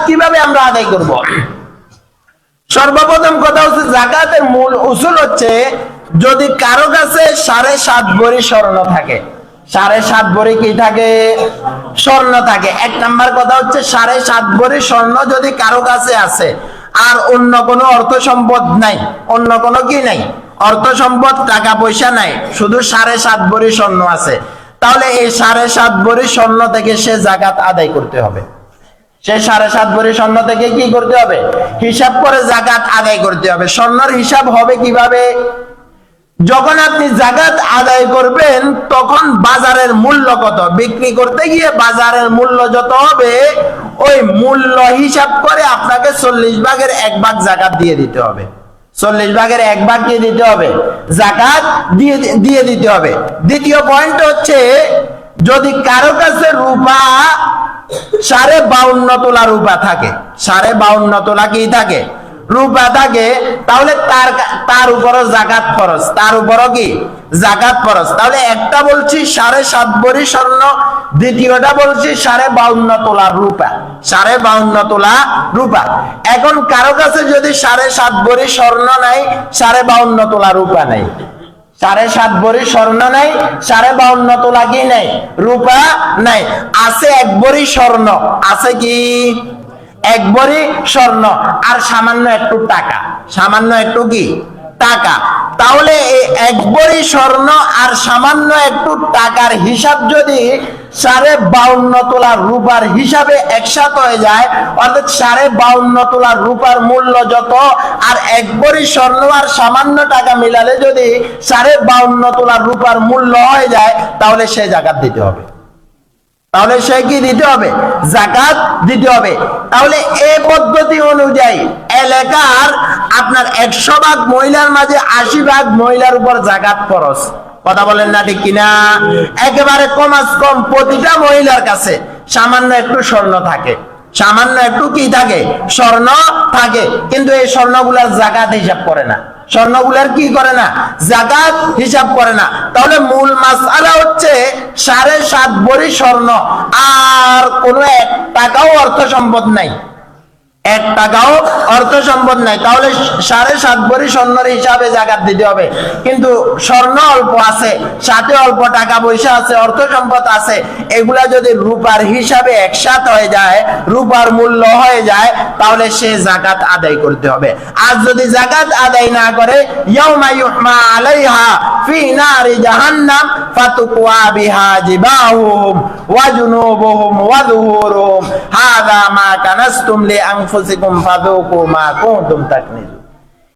কিভাবে আমরা আদায় করব? সর্বপ্রথম কথা হচ্ছে যাকাতের মূল উসুল হচ্ছে যদি কারো কাছে 7.5 ভরি স্বর্ণ থাকে, 7.5 ভরি কি থাকে? স্বর্ণ থাকে। এক নাম্বার কথা হচ্ছে 7.5 ভরি স্বর্ণ যদি কারো কাছে আছে আর অন্য কোনো অর্থ সম্পদ নাই, অন্য কোনো কি নাই, অর্থ সম্পদ টাকা পয়সা নাই, শুধু 7.5 ভরি স্বর্ণ আছে, তাহলে এই 7.5 ভরি স্বর্ণ থেকে সে যাকাত আদায় করতে হবে। সে 7.5 ভরি স্বর্ণ থেকে কি করতে হবে? হিসাব করে যাকাত আদায় করতে হবে। স্বর্ণের হিসাব হবে কিভাবে? যখন আপনি যাকাত আদায় করবেন তখন বাজারের মূল্য কত, বিক্রি করতে গিয়ে বাজারের মূল্য যত হবে ওই মূল্য হিসাব করে আপনাকে 40 ভাগের 1 ভাগ যাকাত দিয়ে দিতে হবে। 40 ভাগের 1 ভাগ দিয়ে দিতে হবে, যাকাত দিয়ে দিতে হবে। দ্বিতীয় পয়েন্ট হচ্ছে যদি কারো কাছে রূপা 52.5 তোলা রূপা থাকে, 52.5 তোলা কি থাকে? রূপা থাকে, তাহলে তার উপরও যাকাত ফরজ, তার উপরও কি যাকাত ফরজ। তাহলে একটা বলছি 7.5 ভরি স্বর্ণ, দ্বিতীয়টা বলছি 52.5 তোলা রূপা, 52.5 তোলা রূপা। এখন কারো কাছে যদি 7.5 ভরি স্বর্ণ নাই, 52.5 তোলা রূপা নাই, 7.5 ভরি স্বর্ণ নাই, 52.5 তোলা কি নাই? রূপা নাই, আছে 1 ভরি স্বর্ণ, আছে কি 1 ভরি স্বর্ণ আর সামান্য একটু টাকা, সামান্য একটু কি টাকা। তাহলে এই 1 ভরি স্বর্ণ আর সামান্য একটু টাকার হিসাব যদি 52.5 তোলা রূপার হিসাবে একসাথে হয়ে যায়, অর্থাৎ 52.5 তোলা রূপার মূল্য যত আর 1 ভরি স্বর্ণ আর সামান্য টাকা মিলালে যদি 52.5 তোলা রূপার মূল্য হয়ে যায়, তাহলে সে যাকাত দিতে হবে। তাহলে সে কি দিতে হবে? যাকাত দিতে হবে। তাহলে এই পদ্ধতি অনুযায়ী এলাকার আপনার 100 ভাগ মহিলার মাঝে 80 ভাগ মহিলার উপর যাকাত ফরজ। কথা বলেন না ঠিক কিনা? একেবারে কমাস কম প্রতিটা মহিলার কাছে সামান্য একটু স্বর্ণ থাকে, সামান্য একটু কি থাকে? স্বর্ণ থাকে, কিন্তু এই স্বর্ণগুলার যাকাত হিসাব করে না, স্বর্ণগুলার কি করে না? যাকাত হিসাব করে না। তাহলে মূল মাসআলা হচ্ছে 7.5 ভরি স্বর্ণ আর কোনো 1 টাকাও অর্থ সম্পদ নাই, 1 টাকাও অর্থ সম্পদ নাই, তাহলে 7.5 ভরি স্বর্ণের হিসাবে যাকাত দিতে হবে। কিন্তু স্বর্ণ অল্প আছে, সাথে অল্প টাকা পয়সা আছে, অর্থ সম্পদ আছে, এগুলা যদি রূপার হিসাবে একসাথে হয়ে যায়, রূপার মূল্য হয়ে যায়, তাহলে সে যাকাত আদায় করতে হবে। আর যদি যাকাত আদায় না করে, ইয়াউমা ইউহমা আলাইহা ফি নারি জাহান্নাম ফাতুকওয়া বিহা জিবাহুম ওয়া জুনুবুহুম ওয়া যুহুরুহুম হাযা মা কানাসতুম লিআনফুসিকুম ফাযুকু মা কুনতুম তাকনিজুন।